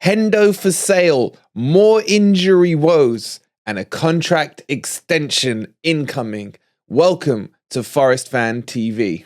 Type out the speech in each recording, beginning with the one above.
Hendo for sale, more injury woes, and a contract extension incoming. Welcome to Forest Fan TV.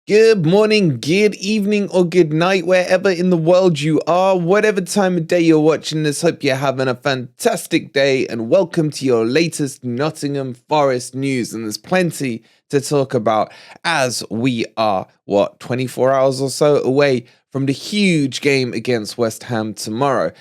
Good morning, good evening, or good night, wherever in the world you are, whatever time of day you're watching this. Hope you're having a fantastic day, and welcome to your latest Nottingham Forest news. And there's plenty to talk about as we are, 24 hours or so away from the huge game against West Ham tomorrow.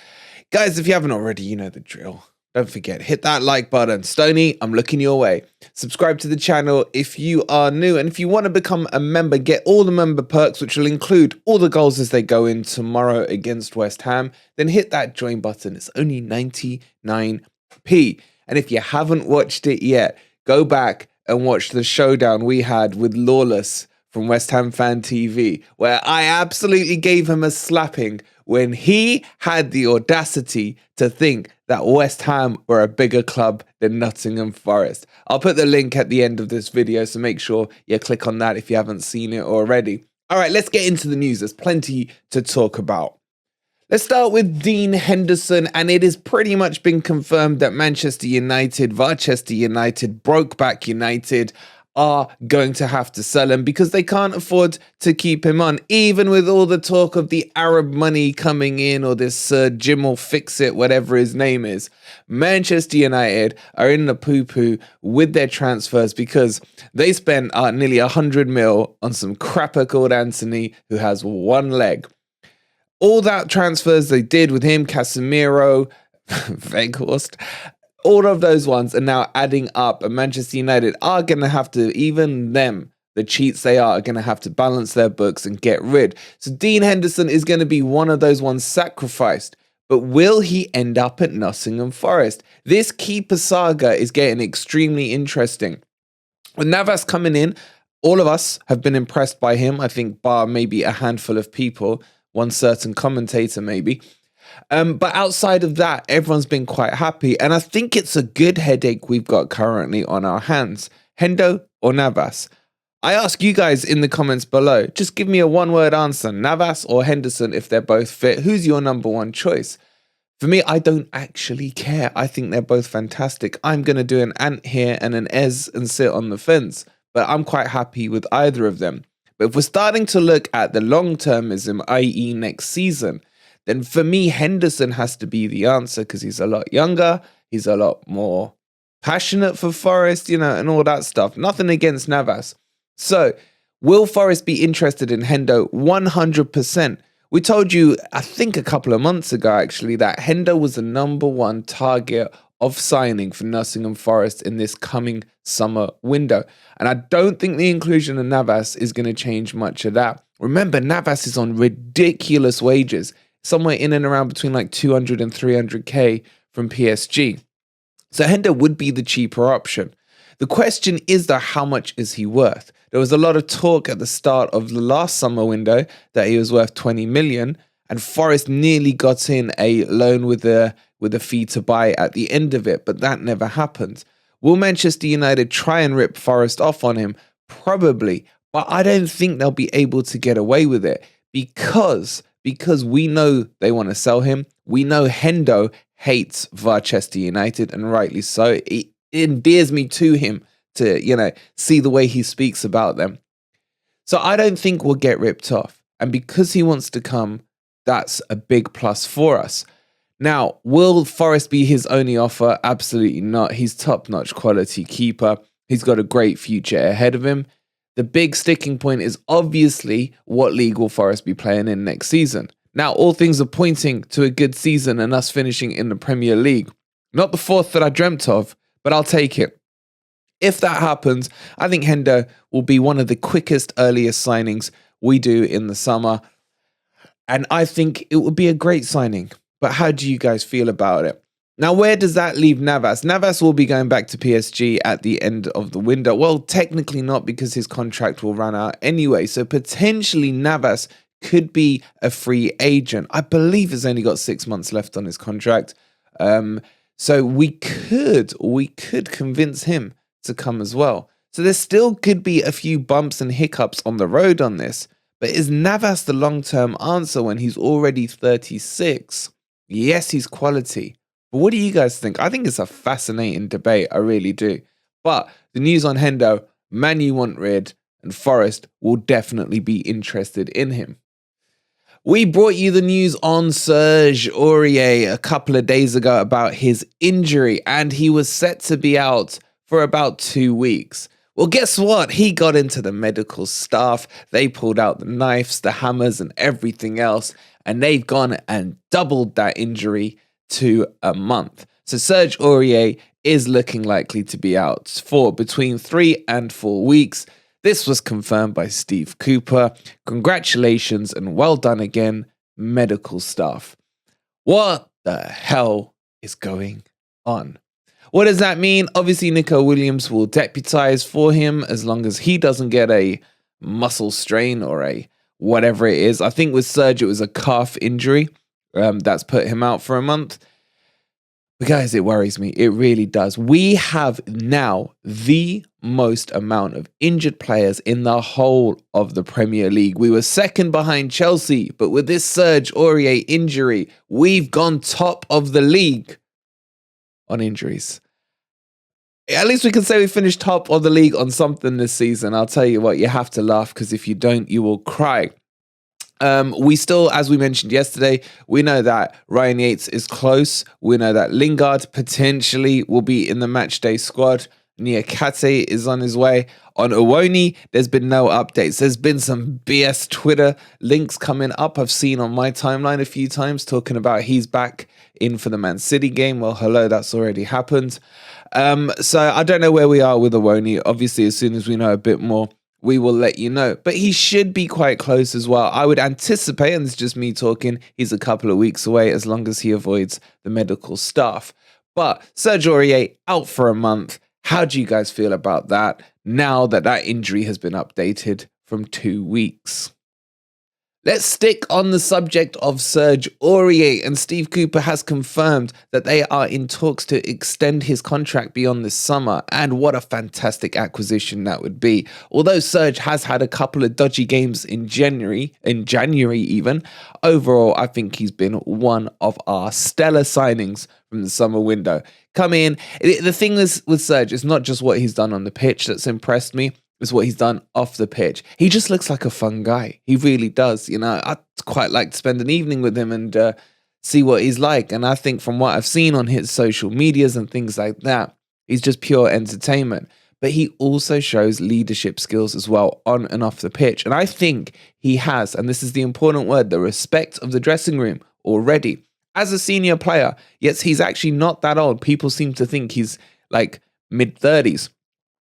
Guys, if you haven't already, you know the drill. Don't forget, hit that like button. Stoney, I'm looking your way. Subscribe to the channel if you are new. And if you want to become a member, get all the member perks, which will include all the goals as they go in tomorrow against West Ham. Then hit that join button. It's only 99p. And if you haven't watched it yet, go back and watch the showdown we had with Lawless from West Ham Fan TV, where I absolutely gave him a slapping when he had the audacity to think that West Ham were a bigger club than Nottingham Forest. I'll put the link at the end of this video, so make sure you click on that if you haven't seen it already. All right, let's get into the news. There's plenty to talk about. Let's start with Dean Henderson, and it has pretty much been confirmed that Manchester United, Varchester United, Brokeback United are going to have to sell him because they can't afford to keep him on, even with all the talk of the Arab money coming in, or this Sir Jim will fix it, whatever his name is. Manchester United are in the poo-poo with their transfers because they spent nearly 100 mil on some crapper called Anthony, who has one leg. All that transfers they did with him, Casemiro, Weghorst, all of those ones are now adding up, and Manchester United are going to have to, even them, the cheats they are going to have to balance their books and get rid. So Dean Henderson is going to be one of those ones sacrificed. But will he end up at Nottingham Forest? This keeper saga is getting extremely interesting. With Navas coming in, all of us have been impressed by him, I think, bar maybe a handful of people, one certain commentator maybe. But outside of that, everyone's been quite happy. And I think it's a good headache we've got currently on our hands. Hendo or Navas? I ask you guys in the comments below. Just give me a one-word answer. Navas or Henderson, if they're both fit. Who's your number one choice? For me, I don't actually care. I think they're both fantastic. I'm going to do an ant here and an ez and sit on the fence. But I'm quite happy with either of them. But if we're starting to look at the long-termism, i.e. next season, then for me, Henderson has to be the answer because he's a lot younger, he's a lot more passionate for Forest, you know, and all that stuff. Nothing against Navas. So, will Forest be interested in Hendo? 100%. We told you, I think a couple of months ago, actually, that Hendo was the number one target of signing for Nottingham Forest in this coming summer window. And I don't think the inclusion of Navas is going to change much of that. Remember, Navas is on ridiculous wages, somewhere in and around between like 200 and 300k from PSG. So Hendo would be the cheaper option. The question is though, how much is he worth? There was a lot of talk at the start of the last summer window that he was worth 20 million, and Forest nearly got in a loan with a fee to buy at the end of it, but that never happened. Will Manchester United try and rip Forest off on him? Probably, but I don't think they'll be able to get away with it because we know they want to sell him. We know Hendo hates Varchester United, and rightly so. It endears me to him to, you know, see the way he speaks about them. So I don't think we'll get ripped off. And because he wants to come, that's a big plus for us. Now, will Forest be his only offer? Absolutely not. He's top-notch quality keeper. He's got a great future ahead of him. The big sticking point is obviously what league will Forest be playing in next season. Now, all things are pointing to a good season and us finishing in the Premier League. Not the fourth that I dreamt of, but I'll take it. If that happens, I think Hendo will be one of the quickest, earliest signings we do in the summer. And I think it would be a great signing. But how do you guys feel about it? Now, where does that leave Navas? Navas will be going back to PSG at the end of the window. Well, technically not, because his contract will run out anyway. So potentially Navas could be a free agent. I believe he's only got 6 months left on his contract. So we could convince him to come as well. So there still could be a few bumps and hiccups on the road on this. But is Navas the long-term answer when he's already 36? Yes, he's quality. But what do you guys think? I think it's a fascinating debate. I really do. But the news on Hendo, Man U want rid, and Forest will definitely be interested in him. We brought you the news on Serge Aurier a couple of days ago about his injury, and he was set to be out for about 2 weeks. Well, guess what? He got into the medical staff. They pulled out the knives, the hammers, and everything else, and they've gone and doubled that injury to a month. So Serge Aurier is looking likely to be out for between 3 and 4 weeks. This was confirmed by Steve Cooper. Congratulations and well done again, medical staff. What the hell is going on? What does that mean? Obviously, Nico Williams will deputize for him as long as he doesn't get a muscle strain or a whatever it is. I think with Serge, it was a calf injury that's put him out for a month. But guys, it worries me. It really does. We have now the most amount of injured players in the whole of the Premier League. We were second behind Chelsea, but with this Serge Aurier injury, we've gone top of the league on injuries. At least we can say we finished top of the league on something this season. I'll tell you what, you have to laugh because if you don't, you will cry. We still, as we mentioned yesterday, we know that Ryan Yates is close. We know that Lingard potentially will be in the matchday squad. Niakate is on his way. On Owoni, there's been no updates. There's been some BS Twitter links coming up. I've seen on my timeline a few times talking about he's back in for the Man City game. Well, hello, that's already happened. So I don't know where we are with Owoni. Obviously, as soon as we know a bit more, we will let you know. But he should be quite close as well. I would anticipate, and it's just me talking, he's a couple of weeks away as long as he avoids the medical staff. But Serge Aurier out for a month. How do you guys feel about that now that that injury has been updated from 2 weeks? Let's stick on the subject of Serge Aurier, and Steve Cooper has confirmed that they are in talks to extend his contract beyond this summer, and what a fantastic acquisition that would be. Although Serge has had a couple of dodgy games in January even, overall I think he's been one of our stellar signings from the summer window. Come in. The thing is with Serge, it's not just what he's done on the pitch that's impressed me. Is what he's done off the pitch. He just looks like a fun guy. He really does. You know, I'd quite like to spend an evening with him and see what he's like. And I think from what I've seen on his social medias and things like that, he's just pure entertainment. But he also shows leadership skills as well on and off the pitch. And I think he has, and this is the important word, the respect of the dressing room already. As a senior player, yes, he's actually not that old. People seem to think he's like mid-30s.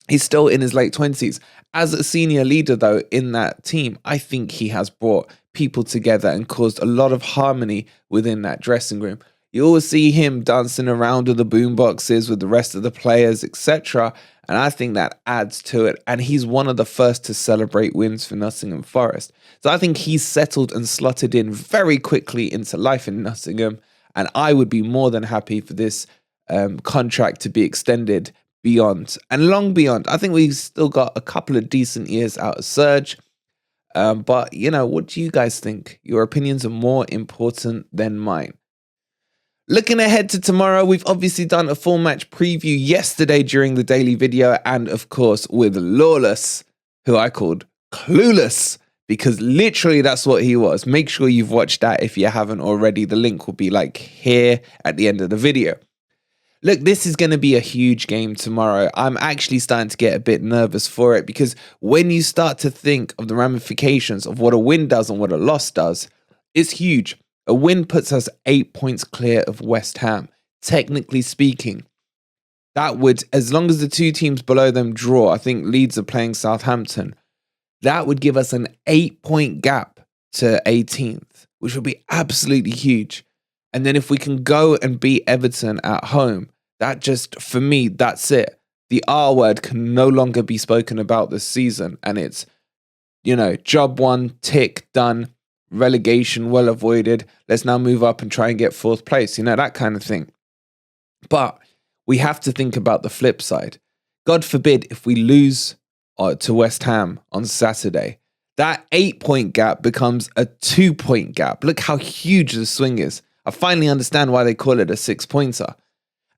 He's still in his late 20s. As a senior leader, though, in that team, I think he has brought people together and caused a lot of harmony within that dressing room. You always see him dancing around with the boomboxes with the rest of the players, etc. And I think that adds to it. And he's one of the first to celebrate wins for Nottingham Forest. So I think he's settled and slotted in very quickly into life in Nottingham. And I would be more than happy for this contract to be extended beyond and long beyond. I think we've still got a couple of decent years out of Serge. But, you know, what do you guys think? Your opinions are more important than mine. Looking ahead to tomorrow, we've obviously done a full match preview yesterday during the daily video. And, of course, with Lawless, who I called Clueless, because literally that's what he was. Make sure you've watched that if you haven't already. The link will be like here at the end of the video. Look, this is going to be a huge game tomorrow. I'm actually starting to get a bit nervous for it because when you start to think of the ramifications of what a win does and what a loss does, it's huge. A win puts us 8 points clear of West Ham. Technically speaking, that would, as long as the two teams below them draw, I think Leeds are playing Southampton, that would give us an 8-point gap to 18th, which would be absolutely huge. And then if we can go and beat Everton at home, that just, for me, that's it. The R word can no longer be spoken about this season. And it's, you know, job one, tick, done, relegation well avoided. Let's now move up and try and get fourth place, you know, that kind of thing. But we have to think about the flip side. God forbid if we lose to West Ham on Saturday, that 8-point gap becomes a 2-point gap. Look how huge the swing is. I finally understand why they call it a 6-pointer.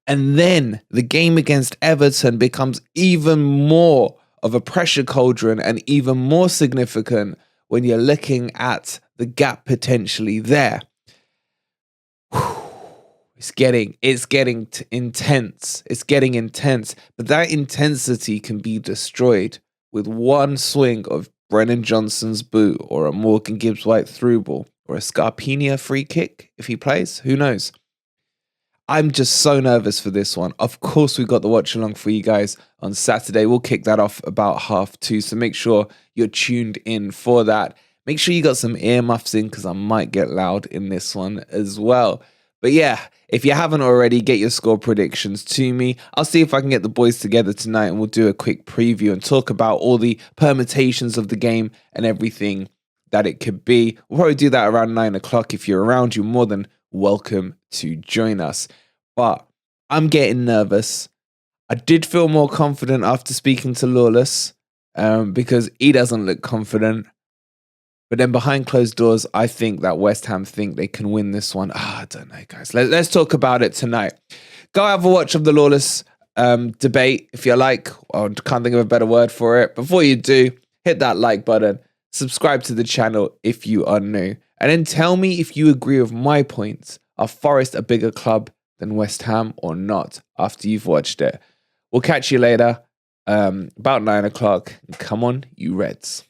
And then the game against Everton becomes even more of a pressure cauldron and even more significant when you're looking at the gap potentially there. It's getting intense. It's getting intense. But that intensity can be destroyed with one swing of Brennan Johnson's boot or a Morgan Gibbs-White through ball or a Scarpini free kick if he plays. Who knows? I'm just so nervous for this one. Of course, we got the watch along for you guys on Saturday. We'll kick that off about 2:30. So make sure you're tuned in for that. Make sure you got some earmuffs in because I might get loud in this one as well. But yeah, if you haven't already, get your score predictions to me. I'll see if I can get the boys together tonight and we'll do a quick preview and talk about all the permutations of the game and everything that it could be. We'll probably do that around 9 o'clock. If you're around, you're more than welcome to join us. But I'm getting nervous. I did feel more confident after speaking to Lawless because he doesn't look confident. But then behind closed doors, I think that West Ham think they can win this one. I don't know, guys. Let's talk about it tonight. Go have a watch of the Lawless debate, if you like. I can't think of a better word for it. Before you do, hit that like button. Subscribe to the channel if you are new. And then tell me if you agree with my points. Are Forest a bigger club than West Ham or not after you've watched it? We'll catch you later about 9 o'clock. Come on, you Reds.